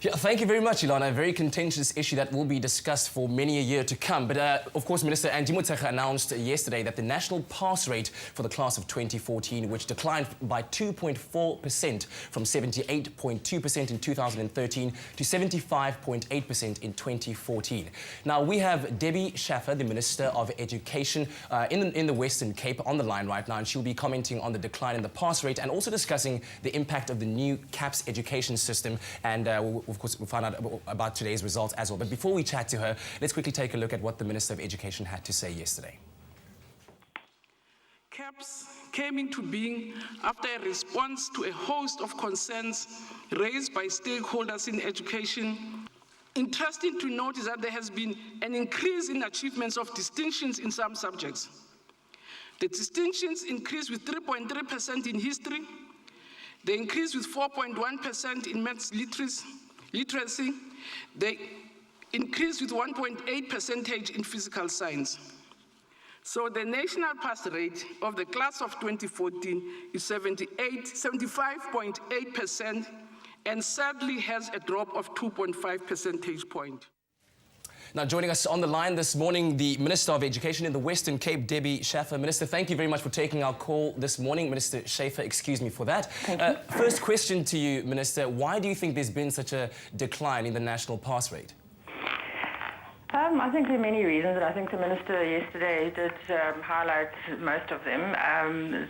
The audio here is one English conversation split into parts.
Yeah, thank you very much, Ilana. A very contentious issue that will be discussed for many a year to come. But of course, Minister Angie Motshekga announced yesterday that the national pass rate for the class of 2014, which declined by 2.4% from 78.2% in 2013 to 75.8% in 2014. Now, we have Debbie Schäfer, the Minister of Education in the Western Cape, on the line right now, and she'll be commenting on the decline in the pass rate and also discussing the impact of the new CAPS education system. And of course, we'll find out about today's results as well. But before we chat to her, let's quickly take a look at what the Minister of Education had to say yesterday. CAPS came into being after a response to a host of concerns raised by stakeholders in education. Interesting to note is that there has been an increase in achievements of distinctions in some subjects. The distinctions increased with 3.3% in history. They increased with 4.1% in maths literacy. They increased with 1.8% in physical science. So the national pass rate of the class of 2014 is 75.8%, and sadly has a drop of 2.5 percentage points. Now, joining us on the line this morning, the Minister of Education in the Western Cape, Debbie Schäfer. Minister, thank you very much for taking our call this morning. Minister Schäfer, excuse me for that. First question to you, Minister. Why do you think there's been such a decline in the national pass rate? I think there are many reasons, and I think the Minister yesterday did highlight most of them.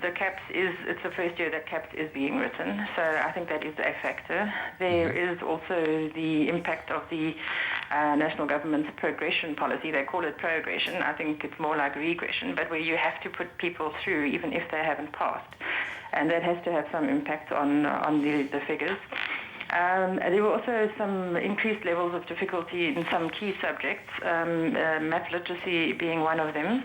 The CAPS it's the first year that CAPS is being written, so I think that is a factor. There is also the impact of the national government's progression policy. They call it progression. I think it's more like regression, but where you have to put people through even if they haven't passed. And that has to have some impact on the figures. There were also some increased levels of difficulty in some key subjects, math literacy being one of them.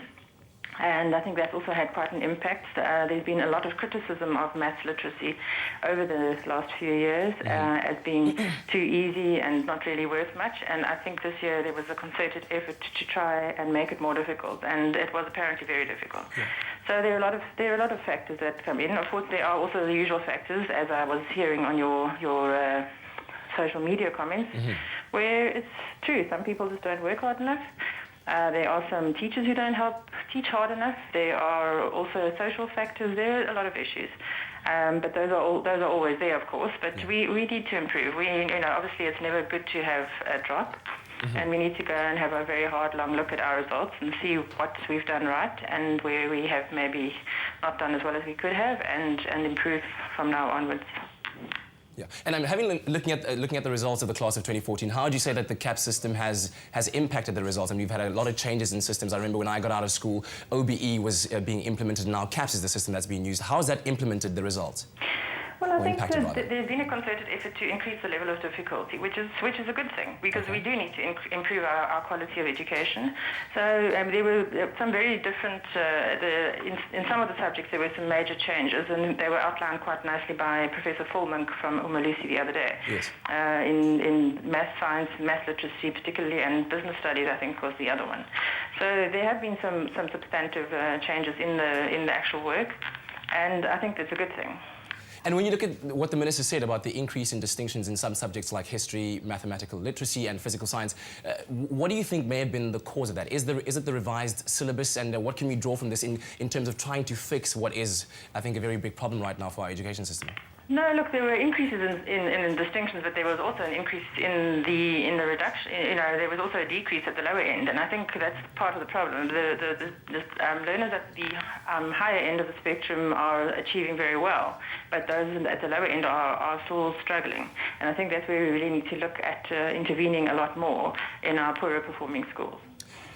And I think that's also had quite an impact. There's been a lot of criticism of maths literacy over the last few years as being too easy and not really worth much. And I think this year there was a concerted effort to try and make it more difficult, and it was apparently very difficult. Yeah. So there are a lot of factors that come in. Of course, there are also the usual factors, as I was hearing on your social media comments, where it's true, some people just don't work hard enough. There are some teachers who don't help teach hard enough. There are also social factors. There are a lot of issues, but those are always there, of course. But we need to improve. Obviously, it's never good to have a drop, and we need to go and have a very hard, long look at our results and see what we've done right and where we have maybe not done as well as we could have, and improve from now onwards. Yeah, and I'm looking at the results of the class of 2014. How would you say that the CAPS system has impacted the results? I mean, we've had a lot of changes in systems. I remember when I got out of school, OBE was being implemented, and now CAPS is the system that's being used. How has that implemented the results? Well, I think there's been a concerted effort to increase the level of difficulty, which is a good thing, because we do need to improve our quality of education. So there were some very different, in some of the subjects there were some major changes, and they were outlined quite nicely by Professor Fulmunk from Umalusi the other day. Yes. In math science, math literacy particularly, and business studies I think was the other one. So there have been some substantive changes in the actual work, and I think that's a good thing. And when you look at what the Minister said about the increase in distinctions in some subjects like history, mathematical literacy and physical science, what do you think may have been the cause of that? Is it the revised syllabus, and what can we draw from this in terms of trying to fix what is, I think, a very big problem right now for our education system? No, look, there were increases in distinctions, but there was also an increase in the reduction. There was also a decrease at the lower end, and I think that's part of the problem. The learners at the higher end of the spectrum are achieving very well, but those at the lower end are still struggling. And I think that's where we really need to look at intervening a lot more in our poorer performing schools.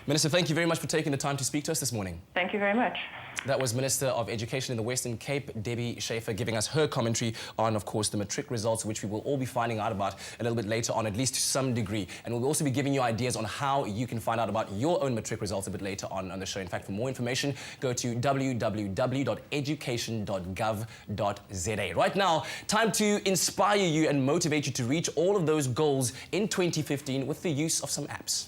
Minister, thank you very much for taking the time to speak to us this morning. Thank you very much. That was Minister of Education in the Western Cape, Debbie Schäfer, giving us her commentary on, of course, the matric results, which we will all be finding out about a little bit later on, at least to some degree. And we'll also be giving you ideas on how you can find out about your own matric results a bit later on the show. In fact, for more information, go to www.education.gov.za. Right now, time to inspire you and motivate you to reach all of those goals in 2015 with the use of some apps.